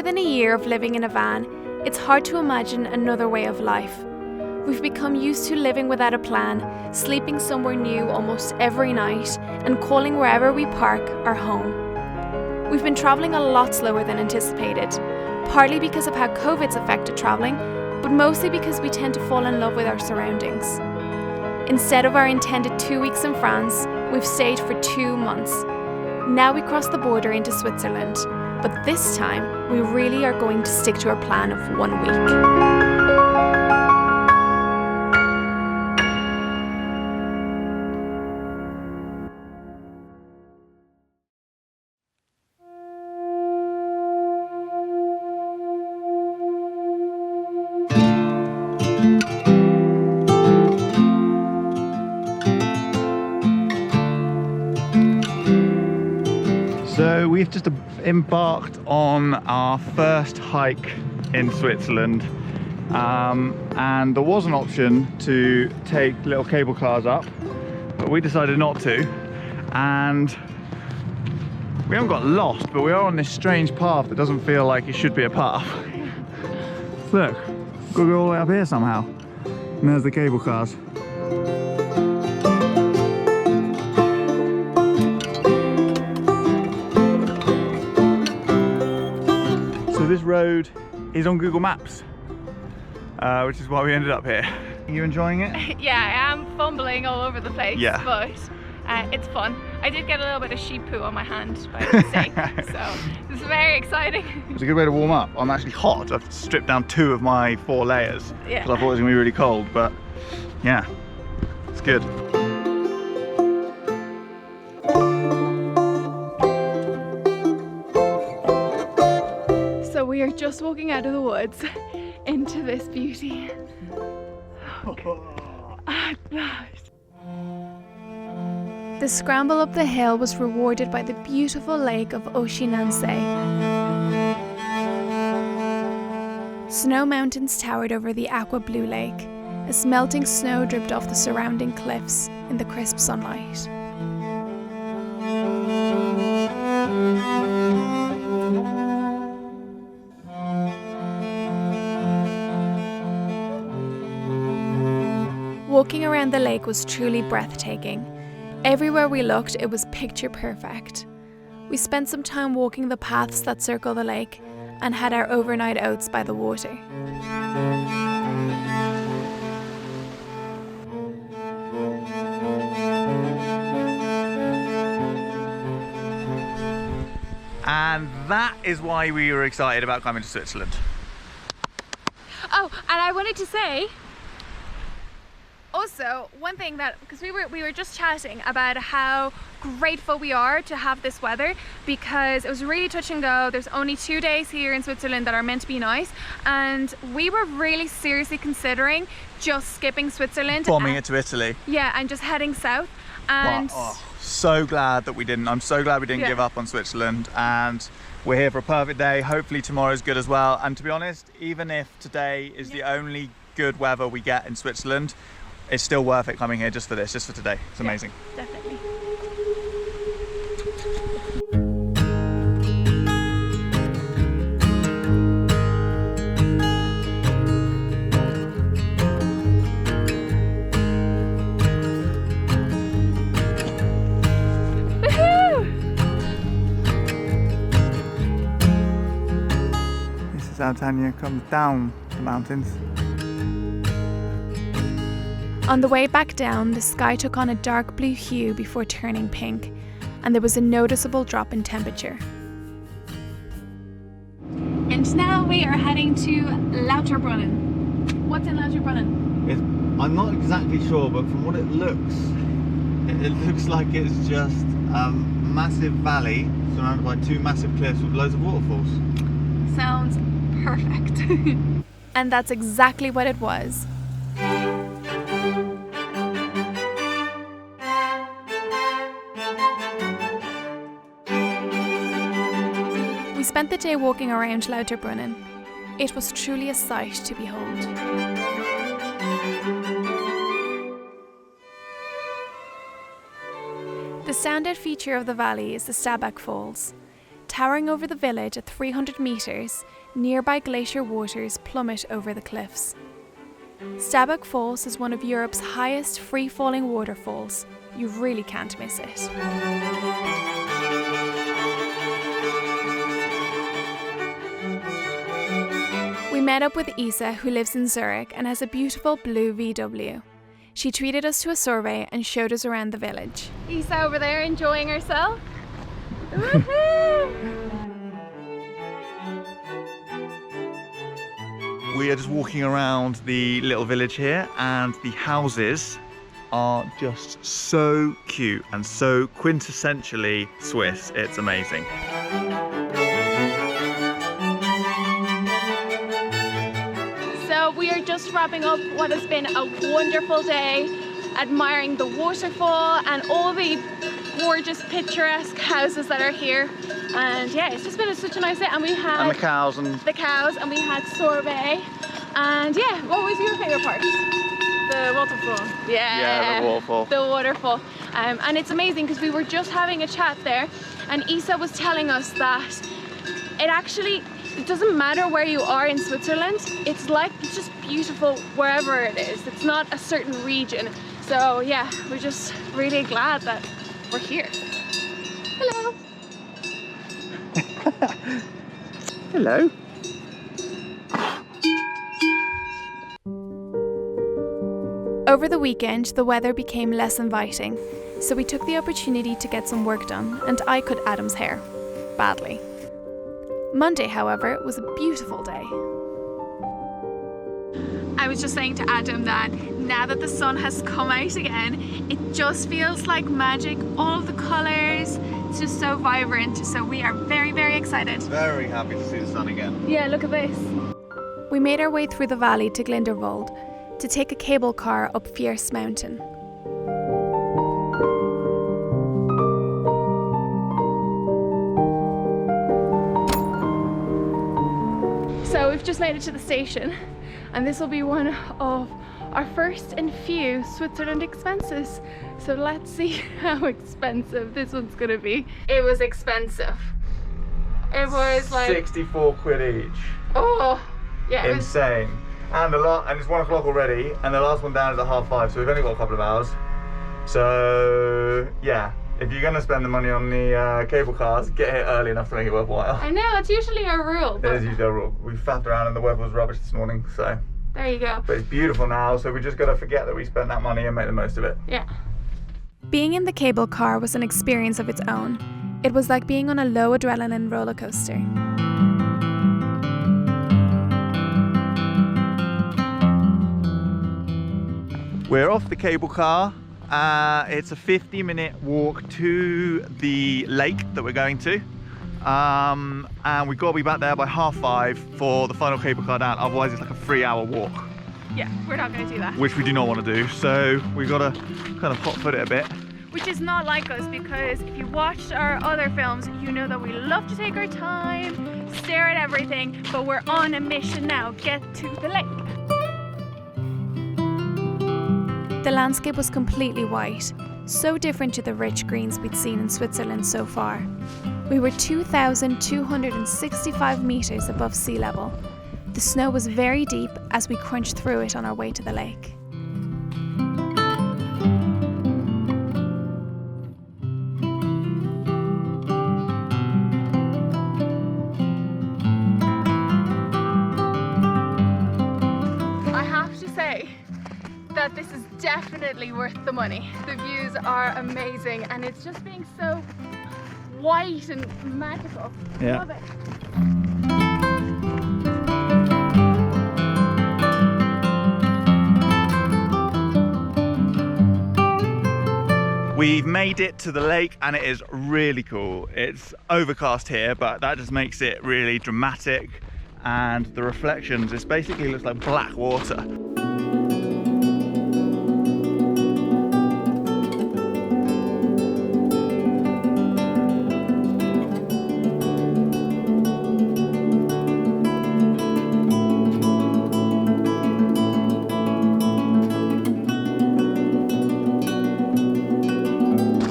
more than a year of living in a van, it's hard to imagine another way of life. We've become used to living without a plan, sleeping somewhere new almost every night, and calling wherever we park our home. We've been travelling a lot slower than anticipated, partly because of how COVID's affected travelling, but mostly because we tend to fall in love with our surroundings. Instead of our intended 2 weeks in France, we've stayed for 2 months. Now we cross the border into Switzerland, but this time we really are going to stick to our plan of 1 week. So we've just embarked on our first hike in Switzerland, and there was an option to take little cable cars up, but we decided not to, and we haven't got lost, but we are on this strange path that doesn't feel like it should be a path. Look, we've got to go all the way up here somehow, and there's the cable cars. This road is on Google Maps, which is why we ended up here. Are you enjoying it? Yeah, I am fumbling all over the place, yeah. But it's fun. I did get a little bit of sheep poo on my hand by mistake, so it's very exciting. It's a good way to warm up. I'm actually hot. I've stripped down 2 of my 4 layers because I thought it was going to be really cold, but yeah, it's good. We are just walking out of the woods into this beauty. The scramble up the hill was rewarded by the beautiful lake of Oeschinensee. Snow mountains towered over the aqua blue lake, as melting snow dripped off the surrounding cliffs in the crisp sunlight. Walking around the lake was truly breathtaking. Everywhere we looked, it was picture perfect. We spent some time walking the paths that circle the lake and had our overnight oats by the water. And that is why we were excited about coming to Switzerland. Oh, and I wanted to say, also, one thing that, because we were just chatting about how grateful we are to have this weather, because it was really touch and go. There's only 2 days here in Switzerland that are meant to be nice, and we were really seriously considering just skipping Switzerland. Bombing it to Italy. Yeah, and just heading south. And so glad that we didn't. I'm so glad we didn't give up on Switzerland, and we're here for a perfect day. Hopefully tomorrow's good as well. And to be honest, even if today is the only good weather we get in Switzerland, it's still worth it coming here just for this, just for today. It's amazing. Yeah, definitely. This is how Tania comes down the mountains. On the way back down, the sky took on a dark blue hue before turning pink, and there was a noticeable drop in temperature. And now we are heading to Lauterbrunnen. What's in Lauterbrunnen? I'm not exactly sure, but from what it looks like it's just a massive valley surrounded by 2 massive cliffs with loads of waterfalls. Sounds perfect. And that's exactly what it was. We spent the day walking around Lauterbrunnen. It was truly a sight to behold. The standout feature of the valley is the 𝗕𝗏𝗥𝗏𝗧𝗏. Towering over the village at 300 metres, nearby glacier waters plummet over the cliffs. 𝗕𝗏𝗏𝗧𝗏 is one of Europe's highest free-falling waterfalls. You really can't miss it. We met up with Isa, who lives in Zurich and has a beautiful blue VW. She treated us to a sorbet and showed us around the village. Isa over there enjoying herself. Woohoo! We are just walking around the little village here, and the houses are just so cute and so quintessentially Swiss. It's amazing. So we are just wrapping up what has been a wonderful day, admiring the waterfall and all the gorgeous picturesque houses that are here. And yeah, it's just been such a nice day. And we had And the cows and we had sorbet. And yeah, what was your favourite part? The waterfall. yeah, the waterfall. The waterfall. And it's amazing because we were just having a chat there, and Isa was telling us that it doesn't matter where you are in Switzerland. It's just beautiful wherever it is. It's not a certain region. So yeah, we're just really glad that we're here. Hello. Hello. Over the weekend, the weather became less inviting, so we took the opportunity to get some work done, and I cut Adam's hair. Badly. Monday, however, was a beautiful day. I was just saying to Adam that now that the sun has come out again, it just feels like magic. All of the colours, it's just so vibrant. So we are very, very excited. Very happy to see the sun again. Yeah, look at this. We made our way through the valley to 𝗕𝗓𝗏𝗏𝗏 to take a cable car up 𝗕𝗏𝗧𝗏 mountain. So we've just made it to the station, and this will be one of our first and few Switzerland expenses. So let's see how expensive this one's gonna be. It was expensive. It was like 64 quid each. oh yeah, it was, Insane. And it's 1 o'clock already, and the last one down is at 5:30, so we've only got a couple of hours. So yeah, if you're gonna spend the money on the cable cars, get here early enough to make it worthwhile. I know that's usually our rule, It but is usually a rule. We faffed around and the weather was rubbish this morning, so. there you go. But it's beautiful now, so we just gotta forget that we spent that money and make the most of it. Yeah. Being in the cable car was an experience of its own. It was like being on a low adrenaline roller coaster. We're off the cable car. It's a 50-minute walk to the lake that we're going to. And we've got to be back there by 5:30 for the final cable car down, otherwise it's like a 3-hour walk, Yeah, we're not gonna do that. which we do not want to do. So we've got to kind of hot-foot it a bit. Which is not like us, because if you watched our other films, you know that we love to take our time, stare at everything, but we're on a mission now, get to the lake. The landscape was completely white, so different to the rich greens we'd seen in Switzerland so far. We were 2,265 metres above sea level. The snow was very deep as we crunched through it on our way to the lake. I have to say that this is definitely worth the money. The views are amazing, and it's just being so white and magical. Yeah. Love it. We've made it to the lake and it is really cool. It's overcast here, but that just makes it really dramatic, and the reflections, it basically looks like black water.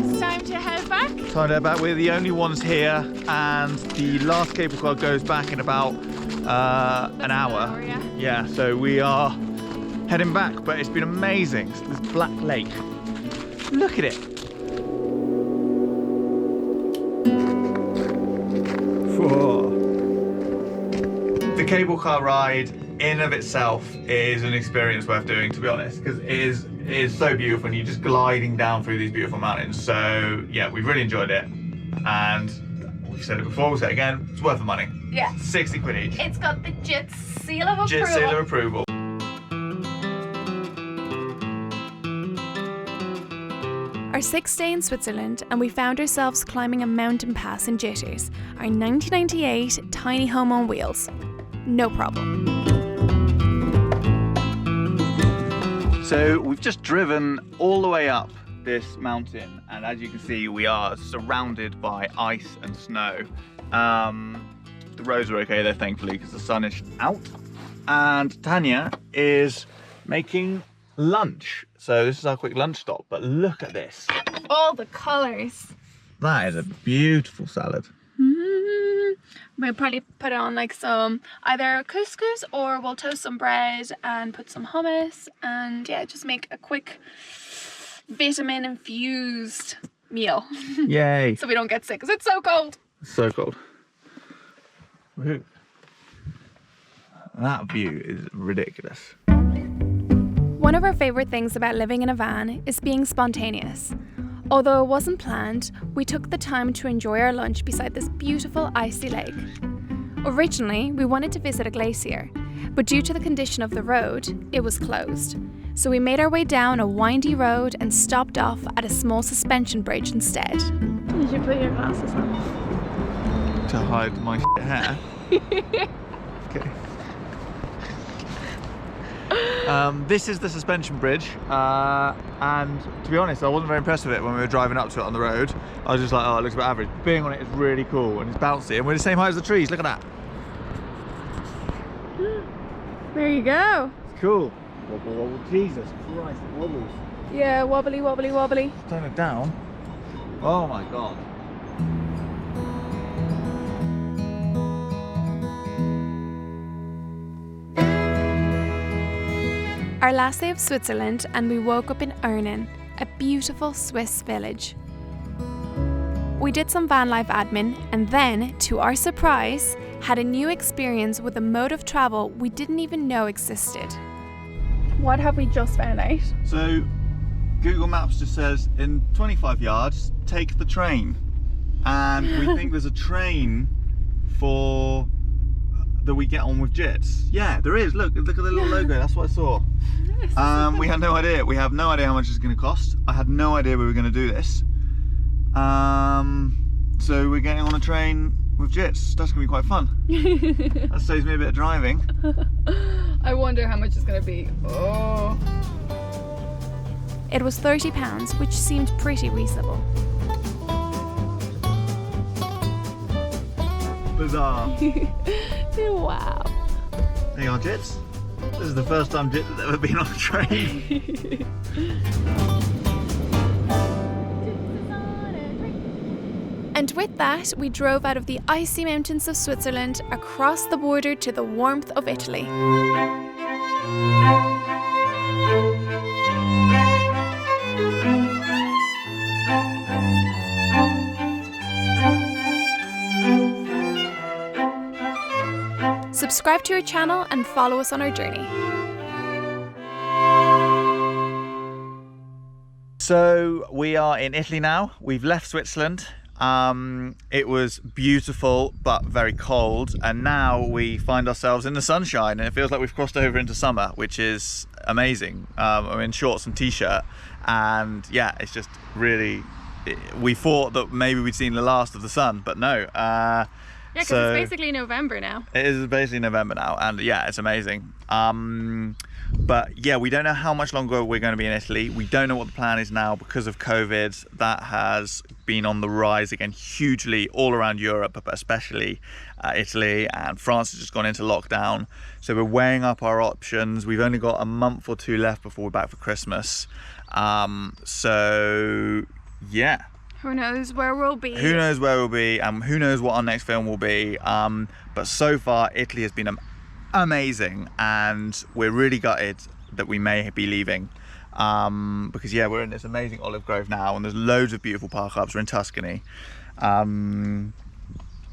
It's time to head back 𝗕𝗓𝗏𝗏, we're the only ones here, and the last cable car goes back in about an hour. Yeah, so we are heading back, but it's been amazing. This black lake. Look at it. Whoa. The cable car ride in of itself is an experience worth doing, to be honest, because it is so beautiful and you're just gliding down through these beautiful mountains. So yeah, we've really enjoyed it, and we've said it before, we'll say it again, it's worth the money. Yeah. 60 quid each. It's got the JITS seal of approval. JITS seal of approval. Our 6th day in Switzerland, and we found ourselves climbing a mountain pass in Jitters, our 1998 tiny home on wheels. No problem. So we've just driven all the way up this mountain, and as you can see, we are surrounded by ice and snow. The roads are okay though, thankfully, because the sun is out. And Tania is making lunch. So this is our quick lunch stop, but look at this. All the colours. That is a beautiful salad. We'll probably put on like some either couscous, or we'll toast some bread and put some hummus, and yeah, just make a quick vitamin infused meal. Yay. So we don't get sick because it's so cold. So cold. Woohoo. That view is ridiculous. One of our favourite things about living in a van is being spontaneous. Although it wasn't planned, we took the time to enjoy our lunch beside this beautiful icy lake. Originally, we wanted to visit a glacier, but due to the condition of the road, it was closed. So we made our way down a windy road and stopped off at a small suspension bridge instead. You should put your glasses on. To hide my hair. Okay. This is the suspension bridge, and to be honest, I wasn't very impressed with it when we were driving up to it on the road. I was just like, oh, it looks a bit average. Being on it is really cool, and it's bouncy, and we're the same height as the trees. Look at that. There you go. It's cool. Wobble, wobble. Jesus Christ, it wobbles. Yeah, wobbly, wobbly, wobbly. Turn it down. Oh my god. Our last day of Switzerland, and we woke up in 𝗏𝗏𝗏, a beautiful Swiss village. We did some van life admin, and then, to our surprise, had a new experience with a mode of travel we didn't even know existed. What have we just found out? So, Google Maps just says, in 25 yards, take the train. And we think there's a train that we get on with JITS. Yeah, there is. Look at the little logo. That's what I saw. We had no idea. We have no idea how much it's going to cost. I had no idea we were going to do this. So we're getting on a train with JITS. That's going to be quite fun. That saves me a bit of driving. I wonder how much it's going to be. Oh. It was £30, which seemed pretty reasonable. Bizarre. Wow. There you are, JITS. This is the first time JITS has ever been on a train. And with that, we drove out of the icy mountains of Switzerland across the border to the warmth of Italy. Subscribe to our channel and follow us on our journey. So we are in Italy now. We've left Switzerland. It was beautiful but very cold, and now we find ourselves in the sunshine, and it feels like we've crossed over into summer, which is amazing. I'm in shorts and t-shirt, and yeah, it's just really, we thought that maybe we'd seen the last of the sun, but no. Yeah, because it's basically November now. It is basically November now, and yeah, it's amazing. But yeah, we don't know how much longer we're going to be in Italy. We don't know what the plan is now because of COVID. That has been on the rise again hugely all around Europe, but especially Italy, and France has just gone into lockdown. So we're weighing up our options. We've only got a month or two left before we're back for Christmas. So yeah, Who knows where we'll be. Who knows where we'll be, and who knows what our next film will be. But so far, Italy has been amazing, and we're really gutted that we may be leaving. Because yeah, we're in this amazing olive grove now, and there's loads of beautiful park hubs. We're in Tuscany.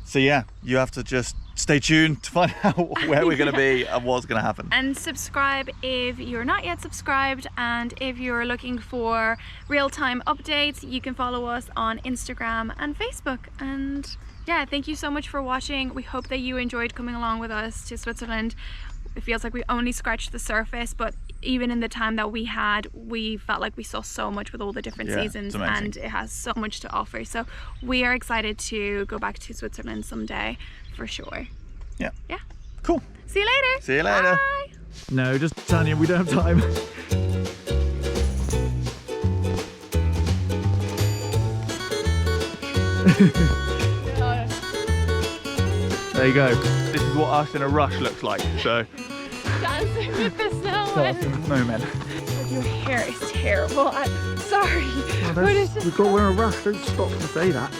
So yeah, you have to just stay tuned to find out where we're going to be and what's going to happen. And subscribe if you're not yet subscribed, and if you're looking for real-time updates, you can follow us on Instagram and Facebook. And yeah, thank you so much for watching. We hope that you enjoyed coming along with us to Switzerland. It feels like we only scratched the surface, but even in the time that we had, we felt like we saw so much with all the different seasons, and it has so much to offer. So we are excited to go back to Switzerland someday for sure. Yeah. Yeah. Cool. See you later. See you later. Bye. No, just Tanya, we don't have time. There you go. This is what us in a rush looks like. So Dancing with the snowman. dancing with snowmen. Your hair is terrible. I'm sorry. We've got we're in a rush. Don't stop to say that.